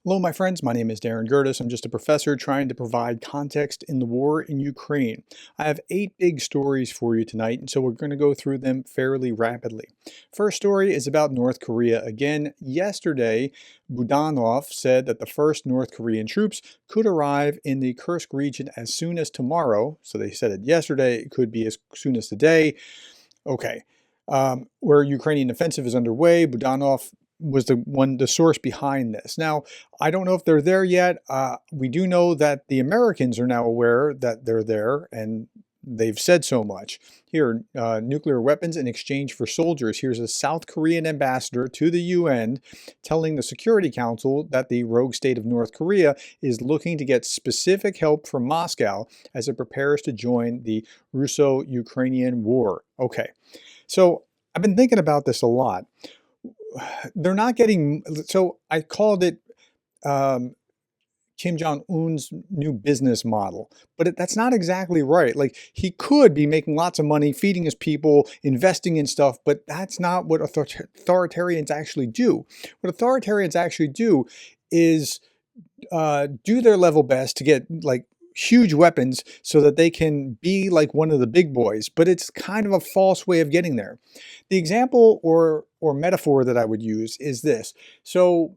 Hello, my friends. My name is Gerdes. I'm just a professor trying to provide context in the war in Ukraine. I have 8 big stories for you tonight, and so we're going to go through them fairly rapidly. First story is about North Korea. Again, yesterday, Budanov said that the first North Korean troops could arrive in the Kursk region as soon as tomorrow. So they said it yesterday. It could be as soon as today. Okay. Where Ukrainian offensive is underway, Budanov was the source behind this. Now, I don't know if they're there yet. We do know that the Americans are now aware that they're there, and they've said so much. Here, nuclear weapons in exchange for soldiers. Here's a South Korean ambassador to the UN telling the Security Council that the rogue state of North Korea is looking to get specific help from Moscow as it prepares to join the Russo-Ukrainian war. Okay, so I've been thinking about this a lot. They're not getting, so I called it Kim Jong-un's new business model, but that's not exactly right. Like, he could be making lots of money, feeding his people, investing in stuff, but that's not what authoritarians actually do. What authoritarians actually do is do their level best to get like huge weapons so that they can be like one of the big boys, but it's kind of a false way of getting there. The example or metaphor that I would use is this. So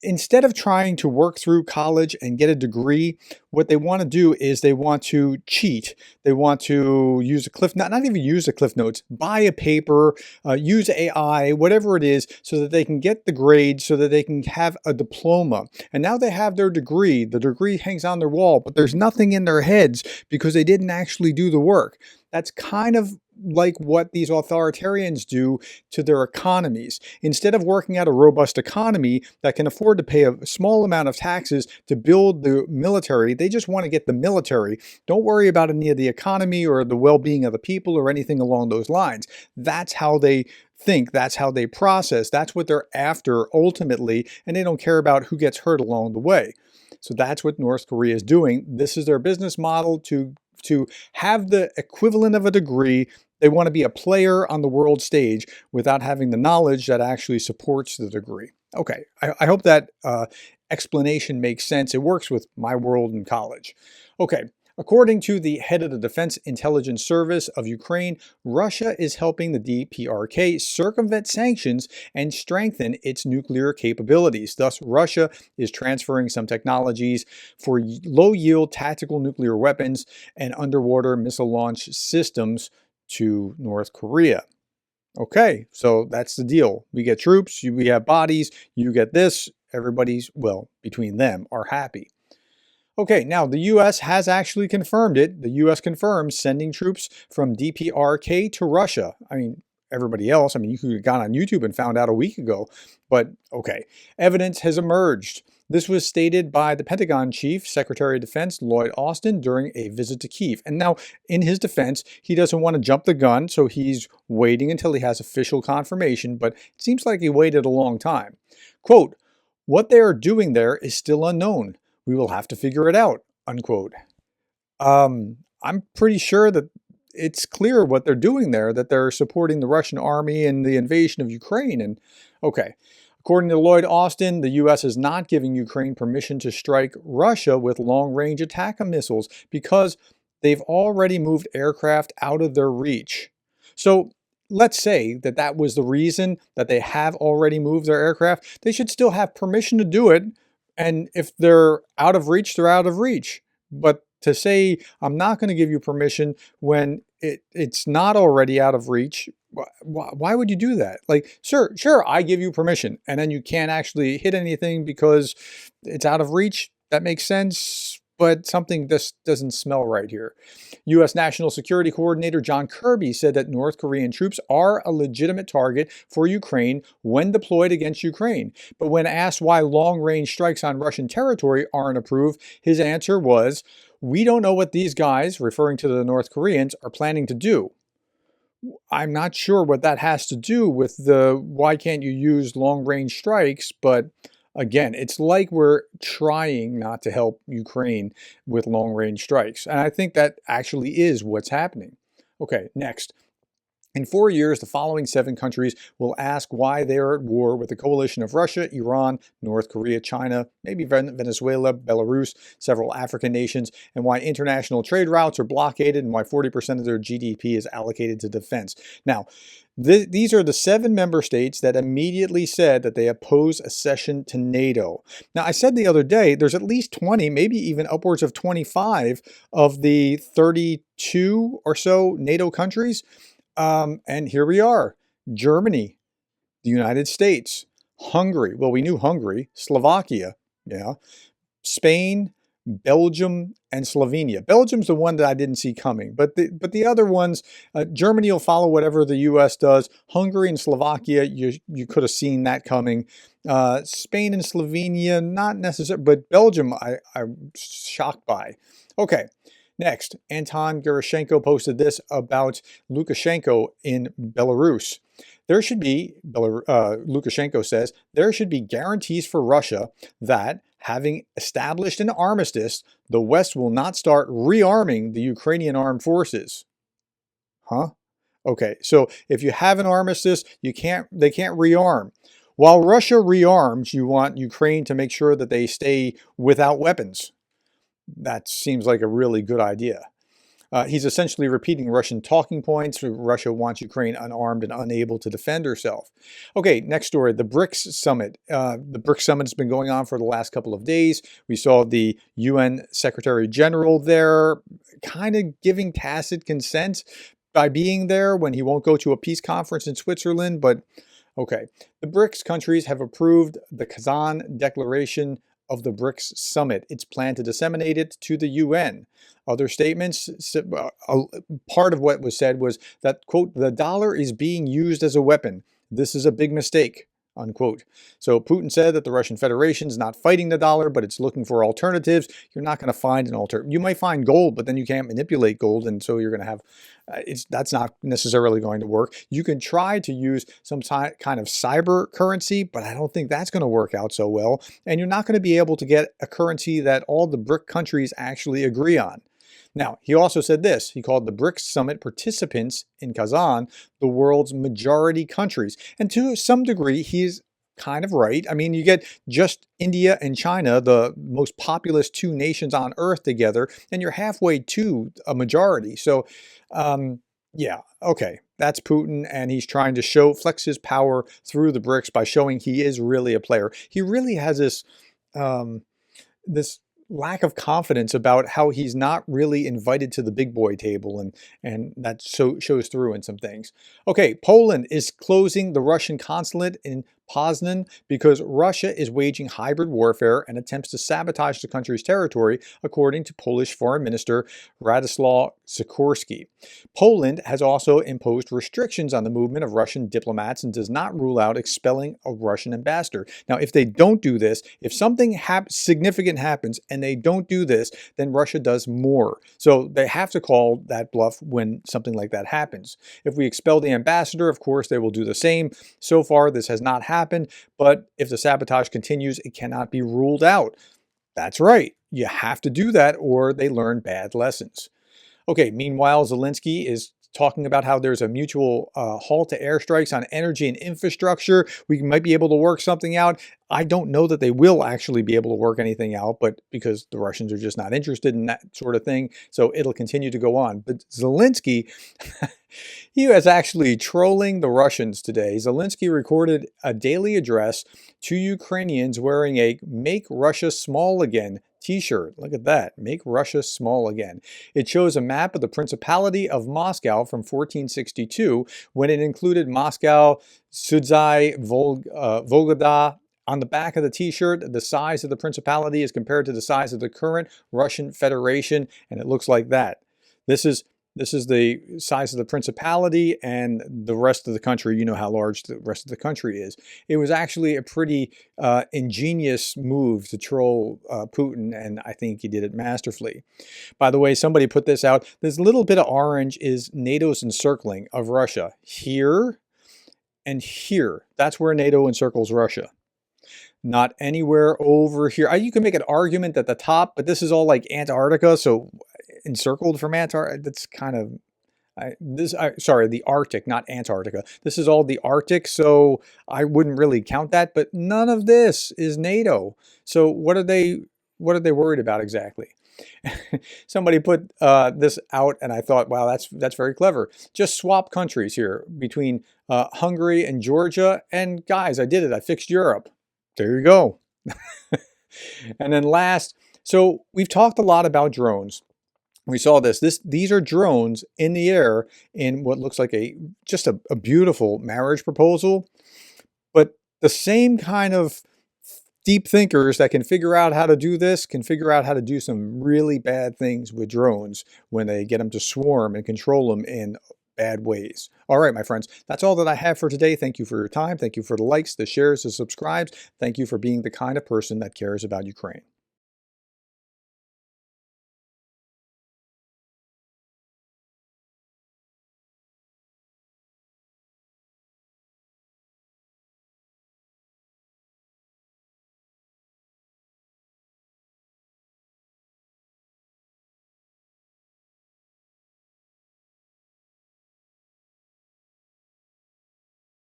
instead of trying to work through college and get a degree, what they want to do is they want to cheat. They want to use a not even use the Cliff Notes, buy a paper, use AI, whatever it is, so that they can get the grade, so that they can have a diploma. And now they have their degree. The degree hangs on their wall, but there's nothing in their heads because they didn't actually do the work. That's kind of like what these authoritarians do to their economies. Instead of working out a robust economy that can afford to pay a small amount of taxes to build the military, they just want to get the military. Don't worry about any of the economy or the well-being of the people or anything along those lines. That's how they think. That's how they process. That's what they're after ultimately, and they don't care about who gets hurt along the way. So that's what North Korea is doing. This is their business model to have the equivalent of a degree. They want to be a player on the world stage without having the knowledge that actually supports the degree. Okay, I hope that explanation makes sense. It works with my world in college. Okay, according to the head of the Defense Intelligence Service of Ukraine, Russia is helping the DPRK circumvent sanctions and strengthen its nuclear capabilities. Thus, Russia is transferring some technologies for low-yield tactical nuclear weapons and underwater missile launch systems to North Korea. Okay, so that's the deal. We get troops, we have bodies, you get this. Everybody's, well, between them, are happy. Okay, now the U.S. has actually confirmed it. The U.S. confirms sending troops from DPRK to Russia. I mean, everybody else, you could have gone on YouTube and found out a week ago, but okay. Evidence has emerged. This was stated by the Pentagon Chief, Secretary of Defense Lloyd Austin, during a visit to Kyiv. And now, in his defense, he doesn't want to jump the gun, so he's waiting until he has official confirmation, but it seems like he waited a long time. Quote, "What they are doing there is still unknown. We will have to figure it out," unquote. I'm pretty sure that it's clear what they're doing there, that they're supporting the Russian army and the invasion of Ukraine. And okay, according to Lloyd Austin, the U.S. is not giving Ukraine permission to strike Russia with long-range attack missiles because they've already moved aircraft out of their reach. So let's say that that was the reason that they have already moved their aircraft. They should still have permission to do it. And if they're out of reach, they're out of reach. But to say, I'm not going to give you permission when it's not already out of reach, why would you do that? Like, sure, I give you permission, and then you can't actually hit anything because it's out of reach. That makes sense, but something just doesn't smell right here. U.S. National Security Coordinator John Kirby said that North Korean troops are a legitimate target for Ukraine when deployed against Ukraine. But when asked why long-range strikes on Russian territory aren't approved, his answer was, "We don't know what these guys," referring to the North Koreans, "are planning to do." I'm not sure what that has to do with the why can't you use long-range strikes, but again, it's like we're trying not to help Ukraine with long-range strikes. And I think that actually is what's happening. Okay, next. In 4 years, the following 7 countries will ask why they are at war with a coalition of Russia, Iran, North Korea, China, maybe Venezuela, Belarus, several African nations, and why international trade routes are blockaded and why 40% of their GDP is allocated to defense. Now, these are the 7 member states that immediately said that they oppose accession to NATO. Now, I said the other day, there's at least 20, maybe even upwards of 25 of the 32 or so NATO countries. And here we are: Germany, the United States, Hungary. Well, we knew Hungary, Slovakia, yeah, Spain, Belgium, and Slovenia. Belgium's the one that I didn't see coming, but the other ones, Germany will follow whatever the U.S. does. Hungary and Slovakia, you could have seen that coming. Spain and Slovenia, not necessarily, but Belgium, I'm shocked by. Okay. Next, Anton Gerashenko posted this about Lukashenko in Belarus. There should be, Lukashenko says, there should be guarantees for Russia that, having established an armistice, the West will not start rearming the Ukrainian armed forces. Huh? Okay, so if you have an armistice, they can't rearm. While Russia rearms, you want Ukraine to make sure that they stay without weapons. That seems like a really good idea. He's essentially repeating Russian talking points. Russia wants Ukraine unarmed and unable to defend herself. Okay, next story, the BRICS summit. The BRICS summit has been going on for the last couple of days. We saw the UN Secretary General there kind of giving tacit consent by being there when he won't go to a peace conference in Switzerland. But okay, the BRICS countries have approved the Kazan Declaration of the BRICS summit. It's planned to disseminate it to the UN. Other statements, part of what was said was that, quote, the dollar is being used as a weapon. This is a big mistake, unquote. So Putin said that the Russian Federation is not fighting the dollar, but it's looking for alternatives. You're not going to find an alternative. You might find gold, but then you can't manipulate gold, and so you're going to have, that's not necessarily going to work. You can try to use some kind of cyber currency, but I don't think that's going to work out so well. And you're not going to be able to get a currency that all the BRIC countries actually agree on. Now, he also said this. He called the BRICS summit participants in Kazan the world's majority countries. And to some degree, he's kind of right. I mean, you get just India and China, the most populous 2 nations on earth together, and you're halfway to a majority. So, yeah, okay, that's Putin, and he's trying to flex his power through the BRICS by showing he is really a player. He really has this, this lack of confidence about how he's not really invited to the big boy table, and that shows through in some things. Okay, Poland is closing the Russian consulate in Poznan because Russia is waging hybrid warfare and attempts to sabotage the country's territory, according to Polish Foreign Minister Radoslaw Sikorski. Poland has also imposed restrictions on the movement of Russian diplomats and does not rule out expelling a Russian ambassador. Now, if they don't do this, if something significant happens and they don't do this, then Russia does more. So they have to call that bluff when something like that happens. If we expel the ambassador, of course, they will do the same. So far, this has not happened, but if the sabotage continues, it cannot be ruled out. That's right. You have to do that or they learn bad lessons. Okay, meanwhile, Zelensky is talking about how there's a mutual halt to airstrikes on energy and infrastructure. We might be able to work something out. I don't know that they will actually be able to work anything out, but because the Russians are just not interested in that sort of thing, so it'll continue to go on. But Zelensky, he was actually trolling the Russians today. Zelensky recorded a daily address to Ukrainians wearing a "Make Russia Small Again" t-shirt. Look at that. Make Russia small again. It shows a map of the Principality of Moscow from 1462 when it included Moscow, Sudzai, Volgograd. On the back of the t-shirt, the size of the principality is compared to the size of the current Russian Federation, and it looks like that. This is the size of the principality, and the rest of the country, you know how large the rest of the country is. It was actually a pretty ingenious move to troll Putin, and I think he did it masterfully. By the way, somebody put this out. This little bit of orange is NATO's encircling of Russia. Here and here. That's where NATO encircles Russia. Not anywhere over here. You can make an argument at the top, but this is all like Antarctica, so encircled from Antarctica, that's kind of, Sorry, the Arctic, not Antarctica. This is all the Arctic, so I wouldn't really count that. But none of this is NATO. So what are they? What are they worried about exactly? Somebody put this out, and I thought, wow, that's very clever. Just swap countries here between Hungary and Georgia, and guys, I did it. I fixed Europe. There you go. And then last, so we've talked a lot about drones. We saw these are drones in the air in what looks like just a beautiful marriage proposal. But the same kind of deep thinkers that can figure out how to do this can figure out how to do some really bad things with drones when they get them to swarm and control them in bad ways. All right, my friends, that's all that I have for today. Thank you for your time. Thank you for the likes, the shares, the subscribes. Thank you for being the kind of person that cares about Ukraine.